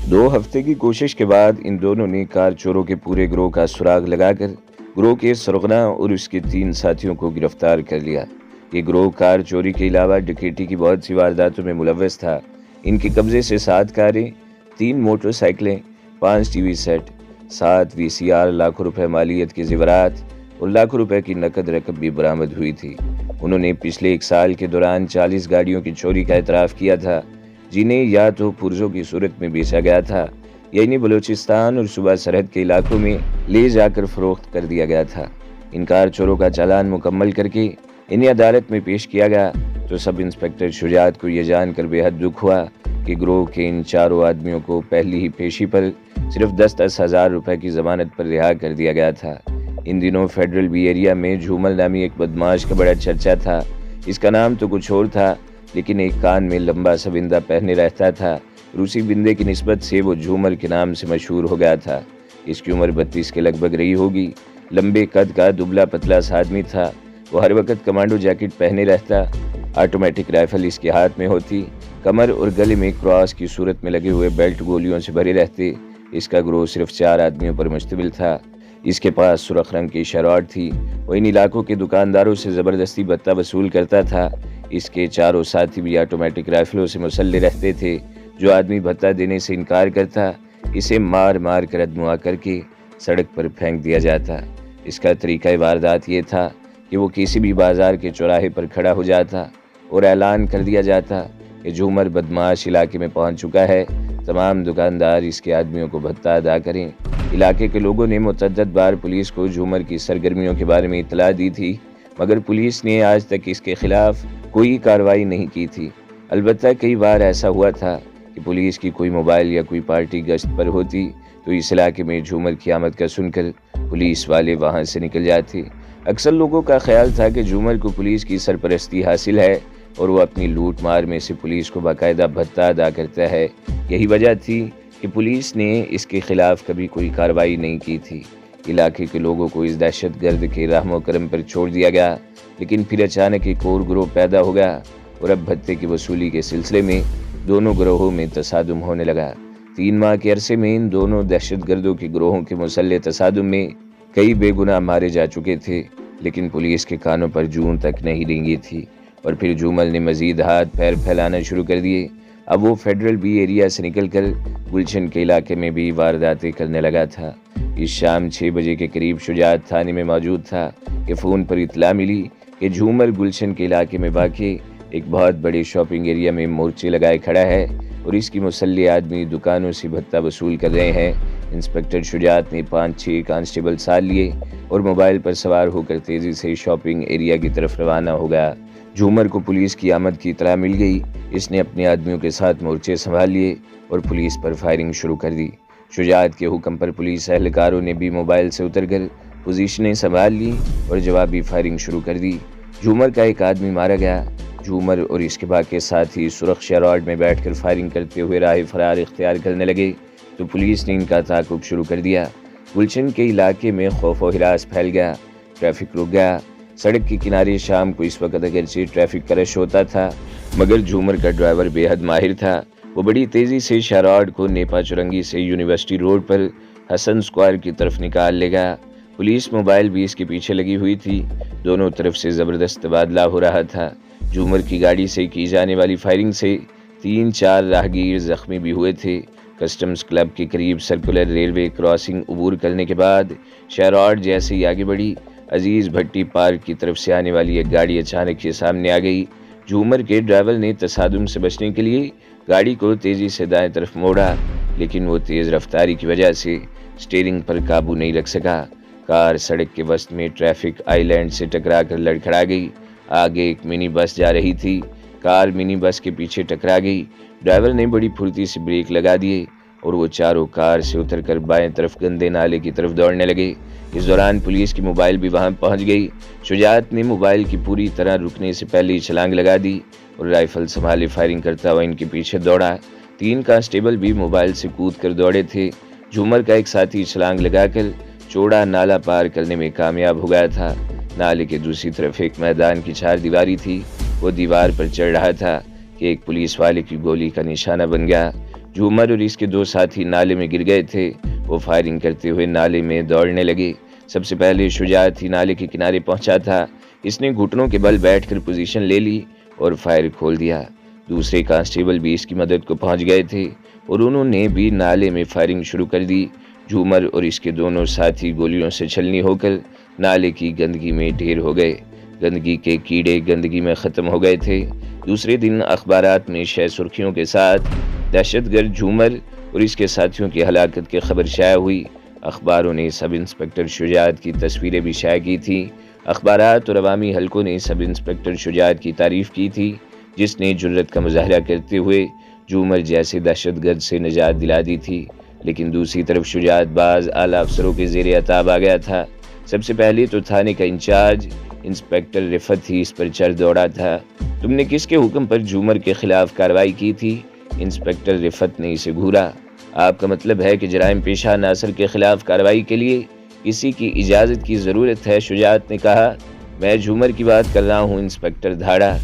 2 ہفتے کی کوشش کے بعد ان دونوں نے کار چوروں کے پورے گروہ کا سراغ لگا کر گروہ کے سرغنہ اور اس کے 3 ساتھیوں کو گرفتار کر لیا۔ یہ گروہ کار چوری کے علاوہ ڈکیٹی کی بہت سی وارداتوں میں ملوث تھا۔ ان کے قبضے سے 7 کاریں، 3 موٹر سائیکلیں، 5 ٹی وی سیٹ، 7 VCR، لاکھوں روپے مالیت کے زیورات اور لاکھوں روپے کی نقد رقم بھی برآمد ہوئی تھی۔ انہوں نے پچھلے 1 سال کے دوران 40 گاڑیوں کی چوری کا اعتراف کیا تھا، جنہیں یا تو پرزوں کی صورت میں بیچا گیا تھا یا انہیں بلوچستان اور صوبہ سرحد کے علاقوں میں لے جا کر فروخت کر دیا گیا تھا۔ ان کار چوروں کا چالان مکمل کر کے انہیں عدالت میں پیش کیا گیا تو سب انسپکٹر شجاعت کو یہ جان کر بے حد دکھ ہوا کہ گروہ کے ان 4 آدمیوں کو پہلی ہی پیشی پر صرف 10 ہزار روپے کی ضمانت پر رہا کر دیا گیا تھا۔ ان دنوں فیڈرل بی ایریا میں جھومل نامی ایک بدماش کا بڑا چرچا تھا۔ اس کا نام تو کچھ اور تھا، لیکن ایک کان میں لمبا سا بندہ پہنے رہتا تھا۔ روسی بندے کی نسبت سے وہ جھومر کے نام سے مشہور ہو گیا تھا۔ اس کی عمر 32 کے لگ بھگ رہی ہوگی۔ لمبے قد کا دبلا پتلا سا آدمی تھا۔ وہ ہر وقت کمانڈو جیکٹ پہنے رہتا، آٹومیٹک رائفل اس کے ہاتھ میں ہوتی، کمر اور گلے میں کراس کی صورت میں لگے ہوئے بیلٹ گولیوں سے بھرے رہتے۔ اس کا گروہ صرف 4 آدمیوں پر مشتمل تھا۔ اس کے پاس سرخ رنگ کی شراٹ تھی۔ وہ ان علاقوں کے دکانداروں سے زبردستی بھتہ وصول کرتا تھا۔ اس کے 4 ساتھی بھی آٹومیٹک رائفلوں سے مسلح رہتے تھے۔ جو آدمی بھتہ دینے سے انکار کرتا، اسے مار مار کر ادموا کر کے سڑک پر پھینک دیا جاتا۔ اس کا طریقہ واردات یہ تھا کہ وہ کسی بھی بازار کے چوراہے پر کھڑا ہو جاتا اور اعلان کر دیا جاتا کہ جھومر بدماش علاقے میں پہنچ چکا ہے، تمام دکاندار اس کے آدمیوں کو بھتہ ادا کریں۔ علاقے کے لوگوں نے متعدد بار پولیس کو جھومر کی سرگرمیوں کے بارے میں اطلاع دی تھی، مگر پولیس نے آج تک اس کے خلاف کوئی کارروائی نہیں کی تھی۔ البتہ کئی بار ایسا ہوا تھا کہ پولیس کی کوئی موبائل یا کوئی پارٹی گشت پر ہوتی تو اس علاقے میں جھومر کی آمد کا سن کر پولیس والے وہاں سے نکل جاتے۔ اکثر لوگوں کا خیال تھا کہ جھومر کو پولیس کی سرپرستی حاصل ہے اور وہ اپنی لوٹ مار میں سے پولیس کو باقاعدہ بھتہ ادا کرتا ہے۔ یہی وجہ تھی کہ پولیس نے اس کے خلاف کبھی کوئی کارروائی نہیں کی تھی۔ علاقے کے لوگوں کو اس دہشت گرد کے رحم و کرم پر چھوڑ دیا گیا، لیکن پھر اچانک ایک اور گروہ پیدا ہو گیا اور اب بھتے کی وصولی کے سلسلے میں دونوں گروہوں میں تصادم ہونے لگا۔ 3 ماہ کے عرصے میں ان دونوں دہشت گردوں کے گروہوں کے مسلح تصادم میں کئی بے گناہ مارے جا چکے تھے، لیکن پولیس کے کانوں پر جون تک نہیں رینگی تھی۔ اور پھر جھومل نے مزید ہاتھ پیر پھیلانا شروع کر دیے۔ اب وہ فیڈرل بی ایریا سے نکل کر گلشن کے علاقے میں بھی وارداتیں کرنے لگا تھا۔ اس شام 6 بجے کے قریب شجاعت تھانے میں موجود تھا کہ فون پر اطلاع ملی کہ جھومر گلشن کے علاقے میں واقع ایک بہت بڑے شاپنگ ایریا میں مورچے لگائے کھڑا ہے اور اس کی مسلح آدمی دکانوں سے بھتہ وصول کر رہے ہیں۔ انسپکٹر شجاعت نے 5-6 کانسٹیبل ساتھ لیے اور موبائل پر سوار ہو کر تیزی سے شاپنگ ایریا کی طرف روانہ ہو گیا۔ جھومر کو پولیس کی آمد کی اطلاع مل گئی۔ اس نے اپنے آدمیوں کے ساتھ مورچے سنبھال لیے اور پولیس پر فائرنگ شروع کر دی۔ شجاعت کے حکم پر پولیس اہلکاروں نے بھی موبائل سے اتر کر پوزیشنیں سنبھال لی اور جوابی فائرنگ شروع کر دی۔ جھومر کا ایک آدمی مارا گیا۔ جھومر اور اس کے باقی ساتھی سرخ شیراڈ میں بیٹھ کر فائرنگ کرتے ہوئے راہ فرار اختیار کرنے لگے تو پولیس نے ان کا تعاقب شروع کر دیا۔ گلشن کے علاقے میں خوف و ہراس پھیل گیا۔ ٹریفک رک گیا۔ سڑک کے کنارے شام کو اس وقت اگرچہ ٹریفک کا رش ہوتا تھا، مگر جھومر کا ڈرائیور بے حد ماہر تھا۔ وہ بڑی تیزی سے شیراڈ کو نیپا چرنگی سے یونیورسٹی روڈ پر حسن سکوائر کی طرف نکال لے گا۔ پولیس موبائل بھی اس کے پیچھے لگی ہوئی تھی۔ دونوں طرف سے زبردست تبادلہ ہو رہا تھا۔ جھومر کی گاڑی سے کی جانے والی فائرنگ سے 3-4 راہگیر زخمی بھی ہوئے تھے۔ کسٹمز کلب کے قریب سرکولر ریلوے کراسنگ عبور کرنے کے بعد شیراڈ جیسے ہی آگے بڑھی، عزیز بھٹی پارک کی طرف سے آنے والی ایک گاڑی اچانک ہی سامنے آ گئی۔ جھومر کے ڈرائیور نے تصادم سے بچنے کے لیے گاڑی کو تیزی سے دائیں طرف موڑا، لیکن وہ تیز رفتاری کی وجہ سے سٹیئرنگ پر قابو نہیں رکھ سکا۔ کار سڑک کے وسط میں ٹریفک آئی لینڈ سے ٹکرا کر لڑکھڑا گئی۔ آگے ایک منی بس جا رہی تھی۔ کار منی بس کے پیچھے ٹکرا گئی۔ ڈرائیور نے بڑی پھرتی سے بریک لگا دیے اور وہ چاروں کار سے اتر کر بائیں طرف گندے نالے کی طرف دوڑنے لگے۔ اس دوران پولیس کی موبائل بھی وہاں پہنچ گئی۔ شجاعت نے موبائل کی پوری طرح رکنے سے پہلے ہی چھلانگ لگا دی اور رائفل سنبھالے فائرنگ کرتا ہوا ان کے پیچھے دوڑا۔ 3 کانسٹیبل بھی موبائل سے کود کر دوڑے تھے۔ جھومر کا ایک ساتھی چھلانگ لگا کر چوڑا نالا پار کرنے میں کامیاب ہو گیا تھا۔ نالے کے دوسری طرف ایک میدان کی 4 دیواری تھی۔ وہ دیوار پر چڑھ رہا تھا کہ ایک پولیس والے کی گولی کا نشانہ بن گیا۔ جھومر اور اس کے دو ساتھی نالے میں گر گئے تھے۔ وہ فائرنگ کرتے ہوئے نالے میں دوڑنے لگے۔ سب سے پہلے شجاعت ہی نالے کے کنارے پہنچا تھا۔ اس نے گھٹنوں کے بل بیٹھ کر پوزیشن لے لی اور فائر کھول دیا۔ دوسرے کانسٹیبل بھی اس کی مدد کو پہنچ گئے تھے اور انہوں نے بھی نالے میں فائرنگ شروع کر دی۔ جھومر اور اس کے دونوں ساتھی گولیوں سے چھلنی ہو کر نالے کی گندگی میں ڈھیر ہو گئے۔ گندگی کے کیڑے گندگی میں ختم ہو گئے تھے۔ دوسرے دن اخبارات میں شہ سرخیوں کے ساتھ دہشت گرد جھومر اور اس کے ساتھیوں کی ہلاکت کی خبر شائع ہوئی۔ اخباروں نے سب انسپکٹر شجاعت کی تصویریں بھی شائع کی تھیں۔ اخبارات اور عوامی حلقوں نے سب انسپکٹر شجاعت کی تعریف کی تھی، جس نے جرت کا مظاہرہ کرتے ہوئے جھومر جیسے دہشت گرد سے نجات دلا دی تھی۔ لیکن دوسری طرف شجاعت باز اعلیٰ افسروں کے زیر عتاب آ گیا تھا۔ سب سے پہلے تو تھانے کا انچارج انسپکٹر رفت ہی اس پر چڑھ دوڑا تھا۔ تم نے کس کے حکم پر جھومر کے خلاف کارروائی کی تھی؟ انسپکٹر رفت نے اسے گھورا۔ آپ کا مطلب ہے کہ جرائم پیشہ ناصر کے خلاف کارروائی کے لیے کسی کی اجازت کی ضرورت ہے؟ شجاعت نے کہا۔ میں جھومر کی بات کر رہا ہوں، انسپکٹر دھاڑا۔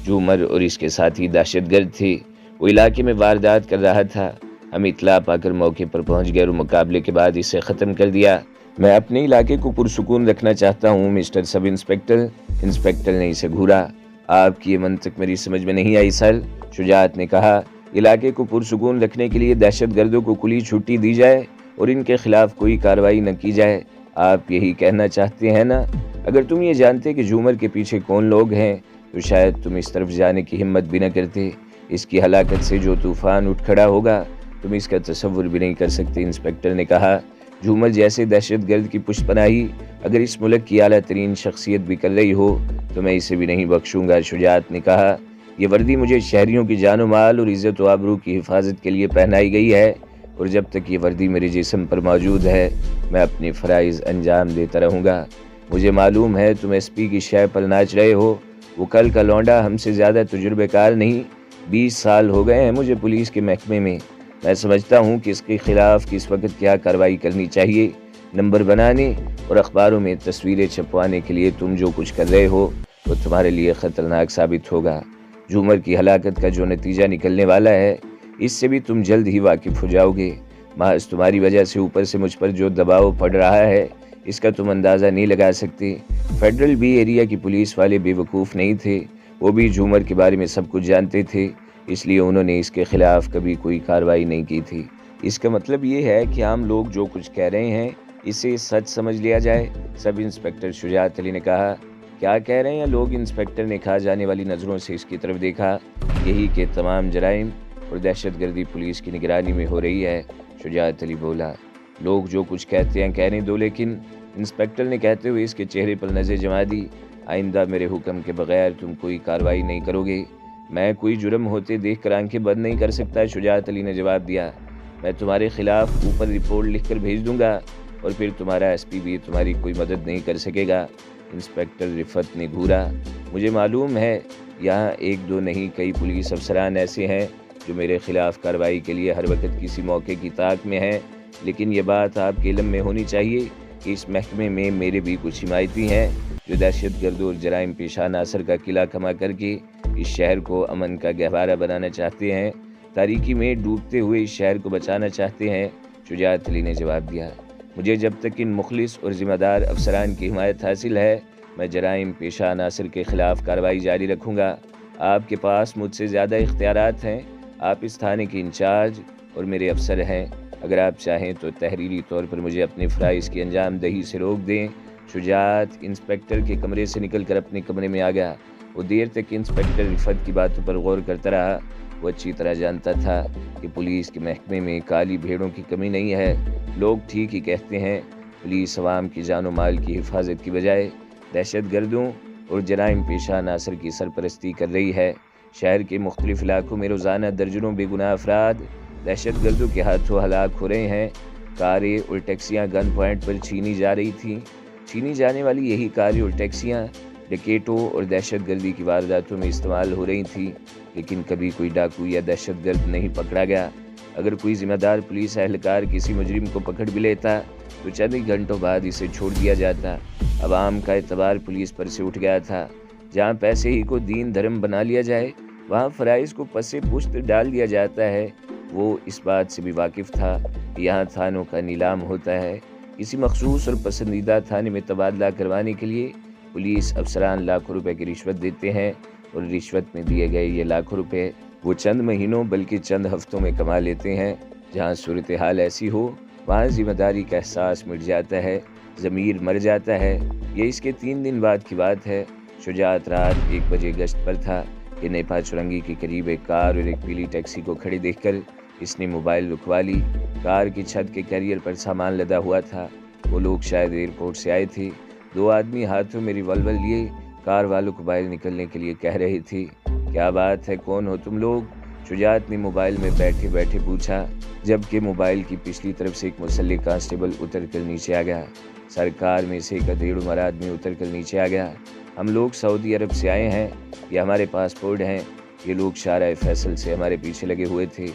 جھومر اور اس کے ساتھی دہشت گرد تھے۔ وہ علاقے میں واردات کر رہا تھا۔ ہم اطلاع پا کر موقع پر پہنچ گئے اور مقابلے کے بعد اسے ختم کر دیا۔ میں اپنے علاقے کو پرسکون رکھنا چاہتا ہوں مسٹر سب انسپکٹر۔ انسپکٹر نے اسے گھورا۔ آپ کی یہ منطق میری سمجھ میں نہیں آئی سر، شجاعت نے کہا۔ علاقے کو پرسکون رکھنے کے لیے دہشت گردوں کو کھلی چھٹی دی جائے اور ان کے خلاف کوئی کارروائی نہ کی جائے، آپ یہی کہنا چاہتے ہیں نا؟ اگر تم یہ جانتے کہ جھومر کے پیچھے کون لوگ ہیں تو شاید تم اس طرف جانے کی ہمت بھی نہ کرتے۔ اس کی ہلاکت سے جو طوفان اٹھ کھڑا ہوگا تم اس کا تصور بھی نہیں کر سکتے، انسپکٹر نے کہا۔ جھومر جیسے دہشت گرد کی پشت پناہی اگر اس ملک کی اعلیٰ ترین شخصیت بھی کر رہی ہو تو میں اسے بھی نہیں بخشوں گا، شجاعت نے کہا۔ یہ وردی مجھے شہریوں کی جان و مال اور عزت و آبرو کی حفاظت کے لیے پہنائی گئی ہے، اور جب تک یہ وردی میرے جسم پر موجود ہے میں اپنے فرائض انجام دیتا رہوں گا۔ مجھے معلوم ہے تم ایس پی کی شے پر ناچ رہے ہو۔ وہ کل کا لونڈا ہم سے زیادہ تجربے کار نہیں۔ 20 سال ہو گئے ہیں مجھے پولیس کے محکمے میں۔ میں سمجھتا ہوں کہ اس کے خلاف کس وقت کیا کارروائی کرنی چاہیے۔ نمبر بنانے اور اخباروں میں تصویریں چھپوانے کے لیے تم جو کچھ کر رہے ہو وہ تمہارے لیے خطرناک ثابت ہوگا۔ جھومر کی ہلاکت کا جو نتیجہ نکلنے والا ہے اس سے بھی تم جلد ہی واقف ہو جاؤ گے۔ محض تمہاری وجہ سے اوپر سے مجھ پر جو دباؤ پڑ رہا ہے اس کا تم اندازہ نہیں لگا سکتے۔ فیڈرل بی ایریا کی پولیس والے بے وقوف نہیں تھے، وہ بھی جھومر کے بارے میں سب کچھ جانتے تھے، اس لیے انہوں نے اس کے خلاف کبھی کوئی کارروائی نہیں کی تھی۔ اس کا مطلب یہ ہے کہ عام لوگ جو کچھ کہہ رہے ہیں اسے سچ سمجھ لیا جائے، سب انسپکٹر شجاعت علی نے کہا۔ کیا کہہ رہے ہیں لوگ؟ انسپکٹر نے کھا جانے والی نظروں سے اس کی طرف دیکھا۔ یہی کہ تمام جرائم اور دہشت گردی پولیس کی نگرانی میں ہو رہی ہے، شجاعت علی بولا۔ لوگ جو کچھ کہتے ہیں کہنے دو، لیکن انسپکٹر نے کہتے ہوئے اس کے چہرے پر نظر جما دی۔ آئندہ میرے حکم کے بغیر تم کوئی کارروائی نہیں کرو گے۔ میں کوئی جرم ہوتے دیکھ کر آنکھیں بند نہیں کر سکتا، شجاعت علی نے جواب دیا۔ میں تمہارے خلاف اوپر رپورٹ لکھ کر بھیج دوں گا اور پھر تمہارا ایس پی بھی تمہاری کوئی مدد نہیں کر سکے گا، انسپکٹر رفت نے گھورا۔ مجھے معلوم ہے یہاں ایک دو نہیں کئی پولیس افسران ایسے ہیں جو میرے خلاف کارروائی کے لیے ہر وقت کسی موقع کی طاق میں ہیں، لیکن یہ بات آپ کے علم میں ہونی چاہیے کہ اس محکمے میں میرے بھی کچھ حمایتی ہیں جو دہشت گرد اور جرائم پیشہ عناصر کا قلعہ کھما کر کے اس شہر کو امن کا گہوارہ بنانا چاہتے ہیں، تاریکی میں ڈوبتے ہوئے اس شہر کو بچانا چاہتے ہیں، شجاعت علی نے جواب دیا۔ مجھے جب تک ان مخلص اور ذمہ دار افسران کی حمایت حاصل ہے میں جرائم پیشہ عناصر کے خلاف کارروائی جاری رکھوں گا۔ آپ کے پاس مجھ سے زیادہ اختیارات ہیں، آپ اس تھانے کے انچارج اور میرے افسر ہیں، اگر آپ چاہیں تو تحریری طور پر مجھے اپنے فرائض کی انجام دہی سے روک دیں۔ شجاعت انسپکٹر کے کمرے سے نکل کر اپنے کمرے میں آ گیا۔ وہ دیر تک انسپکٹر رفت کی باتوں پر غور کرتا رہا۔ وہ اچھی طرح جانتا تھا کہ پولیس کے محکمے میں کالی بھیڑوں کی کمی نہیں ہے۔ لوگ ٹھیک ہی کہتے ہیں، پولیس عوام کی جان و مال کی حفاظت کی بجائے دہشت گردوں اور جرائم پیشہ عناصر کی سرپرستی کر رہی ہے۔ شہر کے مختلف علاقوں میں روزانہ درجنوں بے گناہ افراد دہشت گردوں کے ہاتھوں ہلاک ہو رہے ہیں۔ کاریں اور ٹیکسیاں گن پوائنٹ پر چھینی جا رہی تھیں۔ چھینی جانے والی یہی کاریں اور ٹیکسیاں ڈکیٹوں اور دہشت گردی کی وارداتوں میں استعمال ہو رہی تھیں، لیکن کبھی کوئی ڈاکو یا دہشت گرد نہیں پکڑا گیا۔ اگر کوئی ذمہ دار پولیس اہلکار کسی مجرم کو پکڑ بھی لیتا تو چند ہی گھنٹوں بعد اسے چھوڑ دیا جاتا۔ عوام کا اعتبار پولیس پر سے اٹھ گیا تھا۔ جہاں پیسے ہی کو دین دھرم بنا لیا جائے وہاں فرائض کو پس پشت ڈال دیا جاتا ہے۔ وہ اس بات سے بھی واقف تھا کہ یہاں تھانوں کا نیلام ہوتا ہے۔ کسی مخصوص اور پسندیدہ تھانے میں تبادلہ کروانے کے لیے پولیس افسران لاکھوں روپے کی رشوت دیتے ہیں، اور رشوت میں دیے گئے یہ لاکھوں روپے وہ چند مہینوں بلکہ چند ہفتوں میں کما لیتے ہیں۔ جہاں صورتحال ایسی ہو وہاں ذمہ داری کا احساس مٹ جاتا ہے، ضمیر مر جاتا ہے۔ یہ اس کے 3 دن بعد کی بات ہے۔ شجاعت رات 1 بجے گشت پر تھا کہ نیپا چرنگی کے قریب ایک کار اور ایک پیلی ٹیکسی کو کھڑے دیکھ کر اس نے موبائل رکھوا لی۔ کار کی چھت کے کیریئر پر سامان لدا ہوا تھا۔ وہ لوگ شاید ایئرپورٹ سے آئے تھے۔ 2 آدمی ہاتھوں میں ریوالور لیے کار والوں کو باہر نکلنے کے لیے کہہ رہے تھے۔ کیا بات ہے، کون ہو تم لوگ؟ شجاعت نے موبائل میں بیٹھے بیٹھے پوچھا، جبکہ موبائل کی پچھلی طرف سے ایک مسلح کانسٹیبل اتر کر نیچے آ گیا۔ سرکار میں سے ایک ادھیڑ عمر آدمی اتر کر نیچے آ گیا۔ ہم لوگ سعودی عرب سے آئے ہیں، یہ ہمارے پاسپورٹ ہیں۔ یہ لوگ شارع فیصل سے ہمارے پیچھے لگے ہوئے تھے۔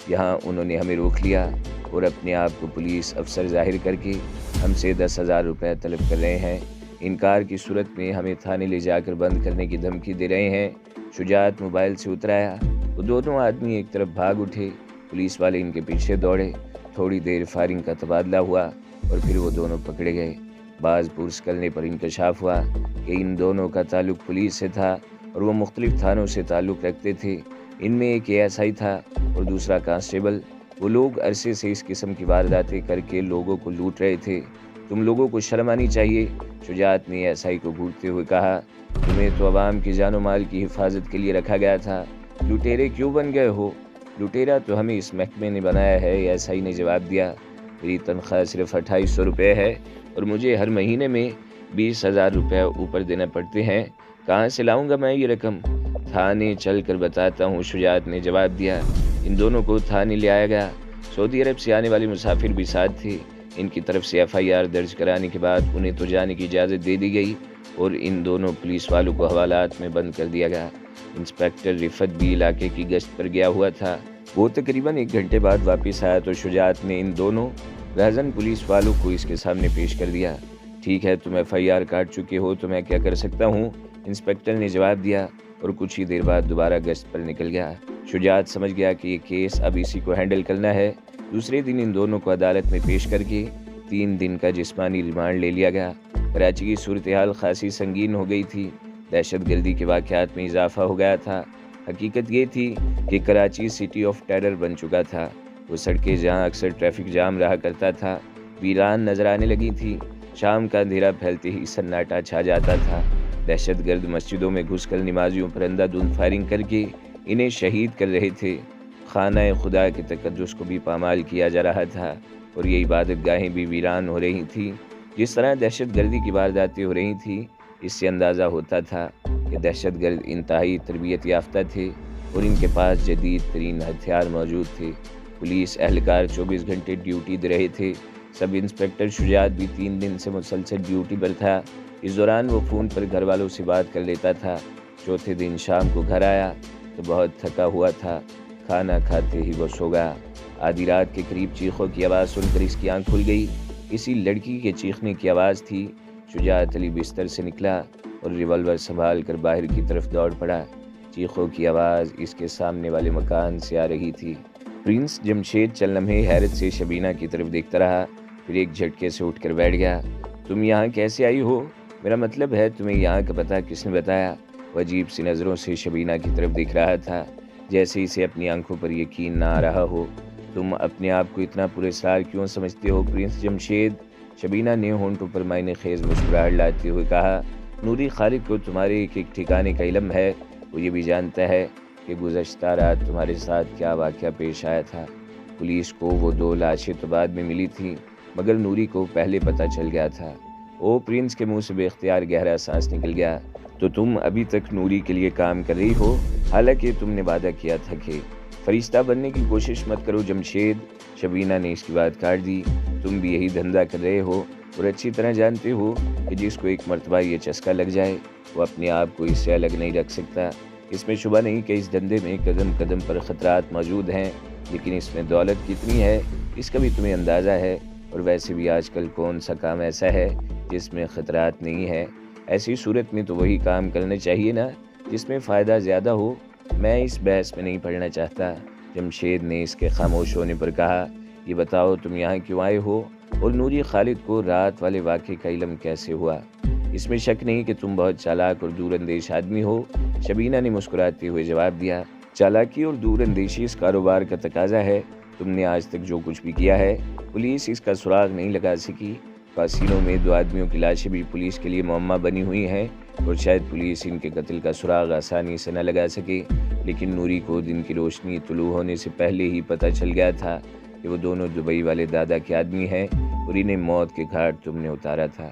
یہاں انہوں نے ہمیں روک لیا اور اپنے آپ کو پولیس افسر ظاہر کر کے ہم سے 10,000 روپے طلب کر رہے ہیں۔ انکار کی صورت میں ہمیں تھانے لے جا کر بند کرنے کی دھمکی دے رہے ہیں۔ شجاعت موبائل سے اتر آیا۔ وہ دونوں آدمی ایک طرف بھاگ اٹھے۔ پولیس والے ان کے پیچھے دوڑے۔ تھوڑی دیر فائرنگ کا تبادلہ ہوا اور پھر وہ دونوں پکڑے گئے۔ باز پرس کرنے پر انکشاف ہوا کہ ان دونوں کا تعلق پولیس سے تھا اور وہ مختلف تھانوں سے تعلق رکھتے تھے۔ ان میں ایک ASI تھا اور دوسرا کانسٹیبل۔ وہ لوگ عرصے سے اس قسم کی وارداتیں کر کے لوگوں کو لوٹ رہے تھے۔ تم لوگوں کو شرم آنی چاہیے، شجاعت نے ASI کو گھورتے ہوئے کہا۔ تمہیں تو عوام کی جان و مال کی حفاظت کے لیے رکھا گیا تھا، لٹیرے کیوں بن گئے ہو؟ لٹیرا تو ہمیں اس محکمے نے بنایا ہے، ASI نے جواب دیا۔ میری تنخواہ صرف 2800 روپے ہے اور مجھے ہر مہینے میں 20,000 روپے اوپر دینا پڑتے ہیں۔ کہاں سے لاؤں گا میں یہ رقم؟ تھانے چل کر بتاتا ہوں، شجاعت نے جواب دیا۔ ان دونوں کو تھانے لے آیا گیا۔ سعودی عرب سے آنے والے مسافر بھی ساتھ تھے۔ ان کی طرف سے FIR درج کرانے کے بعد انہیں تو جانے کی اجازت دے دی گئی اور ان دونوں پولیس والوں کو حوالات میں بند کر دیا گیا۔ انسپیکٹر رفت بھی علاقے کی گشت پر گیا ہوا تھا۔ وہ تقریباً 1 گھنٹے بعد واپس آیا تو شجاعت نے ان دونوں رہزن پولیس والوں کو اس کے سامنے پیش کر دیا۔ ٹھیک ہے، تم FIR کاٹ چکے ہو تو میں کیا کر سکتا ہوں؟ انسپیکٹر نے جواب دیا اور کچھ ہی دیر بعد دوبارہ گشت پر نکل گیا۔ شجاعت سمجھ گیا کہ یہ کیس اب اسی کو ہینڈل کرنا ہے۔ دوسرے دن ان دونوں کو عدالت میں پیش کر کے 3 دن کا جسمانی ریمانڈ لے لیا گیا۔ کراچی کی صورتحال خاصی سنگین ہو گئی تھی۔ دہشت گردی کے واقعات میں اضافہ ہو گیا تھا۔ حقیقت یہ تھی کہ کراچی سٹی آف ٹیرر بن چکا تھا۔ وہ سڑکیں جہاں اکثر ٹریفک جام رہا کرتا تھا ویران نظر آنے لگی تھی۔ شام کا اندھیرا پھیلتے ہی سناٹا چھا جاتا تھا۔ دہشت گرد مسجدوں میں گھس کر نمازیوں پر اندھا دھند فائرنگ کر کے انہیں شہید کر رہے تھے۔ خانہ خدا کے تقدس کو بھی پامال کیا جا رہا تھا اور یہ عبادت گاہیں بھی ویران ہو رہی تھیں۔ جس طرح دہشت گردی کی وارداتیں ہو رہی تھیں، اس سے اندازہ ہوتا تھا کہ دہشت گرد انتہائی تربیت یافتہ تھے اور ان کے پاس جدید ترین ہتھیار موجود تھے۔ پولیس اہلکار 24 گھنٹے ڈیوٹی دے رہے تھے۔ سب انسپیکٹر شجاعت بھی 3 دن سے مسلسل ڈیوٹی پر تھا۔ اس دوران وہ فون پر گھر والوں سے بات کر لیتا تھا۔ چوتھے دن شام کو گھر آیا تو بہت تھکا ہوا تھا۔ کھانا کھاتے ہی وہ سو گیا۔ آدھی رات کے قریب چیخوں کی آواز سن کر اس کی آنکھ کھل گئی۔ کسی لڑکی کے چیخنے کی آواز تھی۔ شجاعت علی بستر سے نکلا اور ریوالور سنبھال کر باہر کی طرف دوڑ پڑا۔ چیخوں کی آواز اس کے سامنے والے مکان سے آ رہی تھی۔ پرنس جمشید چند لمحے حیرت سے شبینہ کی طرف دیکھتا رہا، پھر ایک جھٹکے سے اٹھ کر بیٹھ گیا۔ تم یہاں کیسے آئی ہو؟ میرا مطلب ہے تمہیں یہاں کا پتہ کس نے بتایا؟ وہ عجیب سی نظروں سے شبینہ کی طرف دیکھ رہا تھا، جیسے اسے اپنی آنکھوں پر یقین نہ آ رہا ہو۔ تم اپنے آپ کو اتنا پراسرار کیوں سمجھتے ہو پرنس جمشید؟ شبینہ نے ہونٹوں پر معنی خیز مسکراہٹ لاتے ہوئے کہا۔ نوری خالق کو تمہارے ایک ایک ٹھکانے کا علم ہے۔ وہ یہ بھی جانتا ہے کہ گزشتہ رات تمہارے ساتھ کیا واقعہ پیش آیا تھا۔ پولیس کو وہ 2 لاشیں تو بعد میں ملی تھیں، مگر نوری کو پہلے پتہ چل گیا تھا۔ او پرنس کے منہ سے بے اختیار گہرا سانس نکل گیا۔ تو تم ابھی تک نوری کے لیے کام کر رہی ہو، حالانکہ تم نے وعدہ کیا تھا کہ فرشتہ بننے کی کوشش مت کرو جمشید۔ شبینہ نے اس کی بات کاٹ دی۔ تم بھی یہی دھندا کر رہے ہو اور اچھی طرح جانتے ہو کہ جس کو ایک مرتبہ یہ چسکا لگ جائے وہ اپنے آپ کو اس سے الگ نہیں رکھ سکتا۔ اس میں شبہ نہیں کہ اس دھندے میں قدم قدم پر خطرات موجود ہیں، لیکن اس میں دولت کتنی ہے اس کا بھی تمہیں اندازہ ہے۔ اور ویسے بھی آج کل کون سا کام ایسا ہے جس میں خطرات نہیں ہے؟ ایسی صورت میں تو وہی کام کرنا چاہیے نا جس میں فائدہ زیادہ ہو۔ میں اس بحث میں نہیں پڑنا چاہتا۔ جمشید نے اس کے خاموش ہونے پر کہا، یہ بتاؤ تم یہاں کیوں آئے ہو اور نوری خالد کو رات والے واقعے کا علم کیسے ہوا؟ اس میں شک نہیں کہ تم بہت چالاک اور دور اندیش آدمی ہو۔ شبینہ نے مسکراتے ہوئے جواب دیا، چالاکی اور دور اندیشی اس کاروبار کا تقاضا ہے۔ تم نے آج تک جو کچھ بھی کیا ہے پولیس اس کا سراغ نہیں لگا سکی۔ کاسینو میں 2 آدمیوں کی لاشیں بھی پولیس کے لیے معمہ بنی ہوئی ہیں اور شاید پولیس ان کے قتل کا سراغ آسانی سے نہ لگا سکے، لیکن نوری کو دن کی روشنی طلوع ہونے سے پہلے ہی پتہ چل گیا تھا کہ وہ دونوں دبئی والے دادا کے آدمی ہیں اور انہیں موت کے گھاٹ تم نے اتارا تھا۔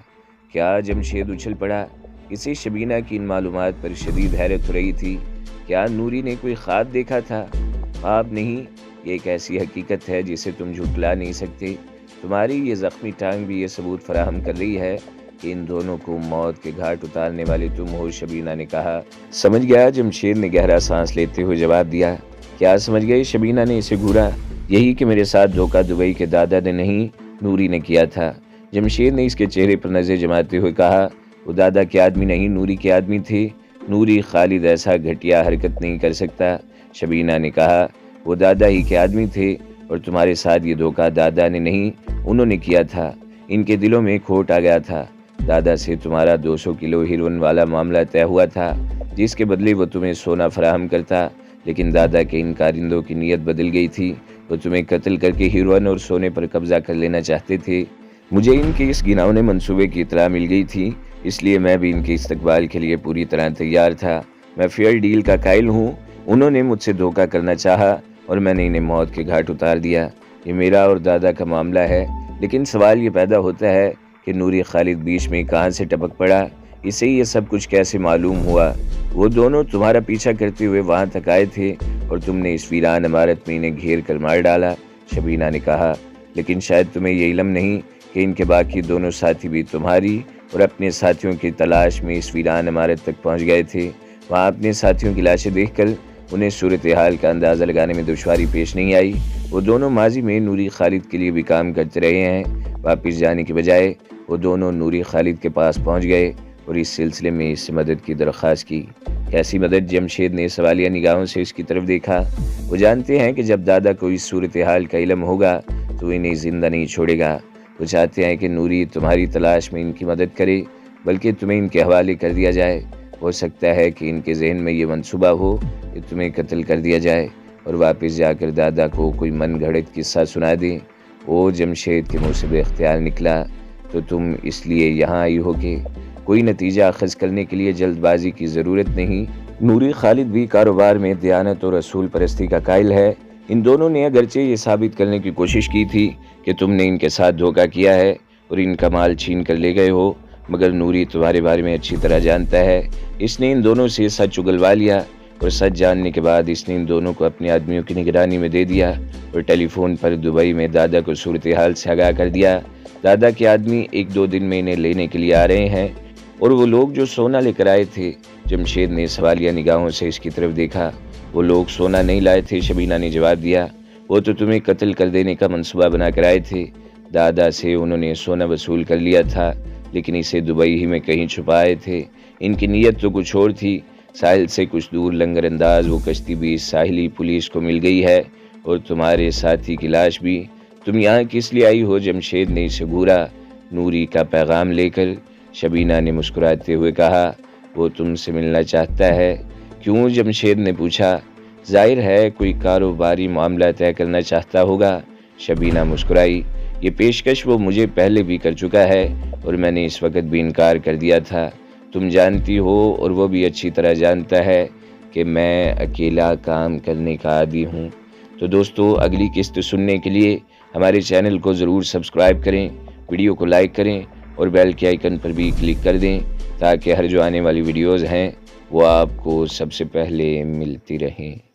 کیا؟ جمشید اچھل پڑا۔ اسے شبینہ کی ان معلومات پر شدید حیرت ہو رہی تھی۔ کیا نوری نے کوئی خواب دیکھا تھا؟ خواب نہیں، یہ ایک ایسی حقیقت ہے جسے تم جھٹلا نہیں سکتے۔ تمہاری یہ زخمی ٹانگ بھی یہ ثبوت فراہم کر رہی ہے کہ ان دونوں کو موت کے گھاٹ اتارنے والے تم ہو، شبینہ نے کہا۔ سمجھ گیا، جمشید نے گہرا سانس لیتے ہوئے جواب دیا۔ کیا سمجھ گئے؟ شبینہ نے اسے گھورا۔ یہی کہ میرے ساتھ دھوکہ دبئی کے دادا نے نہیں، نوری نے کیا تھا۔ جمشید نے اس کے چہرے پر نظر جماتے ہوئے کہا، وہ دادا کے آدمی نہیں، نوری کے آدمی تھے۔ نوری خالد ایسا گھٹیا حرکت نہیں کر سکتا۔ شبینہ نے کہا، وہ دادا ہی کے آدمی تھے اور تمہارے ساتھ یہ دھوکہ دادا نے نہیں، انہوں نے کیا تھا۔ ان کے دلوں میں کھوٹ آ گیا تھا۔ دادا سے تمہارا 200 کلو ہیروئن والا معاملہ طے ہوا تھا جس کے بدلے وہ تمہیں سونا فراہم کرتا، لیکن دادا کے ان کارندوں کی نیت بدل گئی تھی۔ وہ تمہیں قتل کر کے ہیروئن اور سونے پر قبضہ کر لینا چاہتے تھے۔ مجھے ان کے اس گھناؤنے منصوبے کی اطلاع مل گئی تھی، اس لیے میں بھی ان کے استقبال کے لیے پوری طرح تیار تھا۔ میں فیئر ڈیل کا قائل ہوں۔ انہوں نے مجھ سے دھوکہ کرنا چاہا اور میں نے انہیں موت کے گھاٹ اتار دیا۔ یہ میرا اور دادا کا معاملہ ہے، لیکن سوال یہ پیدا ہوتا ہے کہ نوری خالد بیچ میں کہاں سے ٹپک پڑا؟ اسے یہ سب کچھ کیسے معلوم ہوا؟ وہ دونوں تمہارا پیچھا کرتے ہوئے وہاں تک آئے تھے اور تم نے اس ویران عمارت میں انہیں گھیر کر مار ڈالا، شبینہ نے کہا۔ لیکن شاید تمہیں یہ علم نہیں کہ ان کے باقی دونوں ساتھی بھی تمہاری اور اپنے ساتھیوں کی تلاش میں اس ویران عمارت تک پہنچ گئے تھے۔ وہاں اپنے ساتھیوں کی لاشیں دیکھ کر انہیں صورتحال کا اندازہ لگانے میں دشواری پیش نہیں آئی۔ وہ دونوں ماضی میں نوری خالد کے لیے بھی کام کرتے رہے ہیں۔ واپس جانے کے بجائے وہ دونوں نوری خالد کے پاس پہنچ گئے اور اس سلسلے میں اس سے مدد کی درخواست کی۔ کیسی مدد؟ جمشید نے سوالیہ نگاہوں سے اس کی طرف دیکھا۔ وہ جانتے ہیں کہ جب دادا کو اس صورتحال کا علم ہوگا تو انہیں زندہ نہیں چھوڑے گا۔ وہ چاہتے ہیں کہ نوری تمہاری تلاش میں ان کی مدد کرے، بلکہ تمہیں ان کے حوالے کر دیا جائے۔ ہو سکتا ہے کہ ان کے ذہن میں یہ منصوبہ ہو کہ تمہیں قتل کر دیا جائے اور واپس جا کر دادا کو کوئی من گھڑت قصہ سنا دیں۔ وہ جمشید کے منہ سے بے اختیار نکلا، تو تم اس لیے یہاں آئی ہو کہ کوئی نتیجہ اخذ کرنے کے لیے جلد بازی کی ضرورت نہیں۔ نوری خالد بھی کاروبار میں دیانت اور رسول پرستی کا قائل ہے۔ ان دونوں نے اگرچہ یہ ثابت کرنے کی کوشش کی تھی کہ تم نے ان کے ساتھ دھوکہ کیا ہے اور ان کا مال چھین کر لے گئے ہو، مگر نوری تمہارے بارے میں اچھی طرح جانتا ہے۔ اس نے ان دونوں سے سچ اگلوا لیا اور سچ جاننے کے بعد اس نے ان دونوں کو اپنے آدمیوں کی نگرانی میں دے دیا اور ٹیلی فون پر دبئی میں دادا کو صورتحال سے آگاہ کر دیا۔ دادا کے آدمی 1-2 دن میں انہیں لینے کے لیے آ رہے ہیں، اور وہ لوگ جو سونا لے کر آئے تھے۔ جمشید نے سوالیہ نگاہوں سے اس کی طرف دیکھا۔ وہ لوگ سونا نہیں لائے تھے، شبینہ نے جواب دیا۔ وہ تو تمہیں قتل کر دینے کا منصوبہ بنا کر آئے تھے۔ دادا سے انہوں نے سونا وصول کر لیا تھا، لیکن اسے دبئی ہی میں کہیں چھپائے تھے۔ ان کی نیت تو کچھ اور تھی۔ ساحل سے کچھ دور لنگر انداز وہ کشتی بھی ساحلی پولیس کو مل گئی ہے اور تمہارے ساتھی کی لاش بھی۔ تم یہاں کس لیے آئی ہو؟ جمشید نے اسے گھورا۔ نوری کا پیغام لے کر، شبینہ نے مسکراتے ہوئے کہا۔ وہ تم سے ملنا چاہتا ہے؟ کیوں؟ جمشید نے پوچھا۔ ظاہر ہے کوئی کاروباری معاملہ طے کرنا چاہتا ہوگا، شبینہ مسکرائی۔ یہ پیشکش وہ مجھے پہلے بھی کر چکا ہے اور میں نے اس وقت بھی انکار کر دیا تھا۔ تم جانتی ہو اور وہ بھی اچھی طرح جانتا ہے کہ میں اکیلا کام کرنے کا عادی ہوں۔ تو دوستو، اگلی قسط سننے کے لیے ہمارے چینل کو ضرور سبسکرائب کریں، ویڈیو کو لائک کریں اور بیل کے آئیکن پر بھی کلک کر دیں تاکہ ہر جو آنے والی ویڈیوز ہیں وہ آپ کو سب سے پہلے ملتی رہیں۔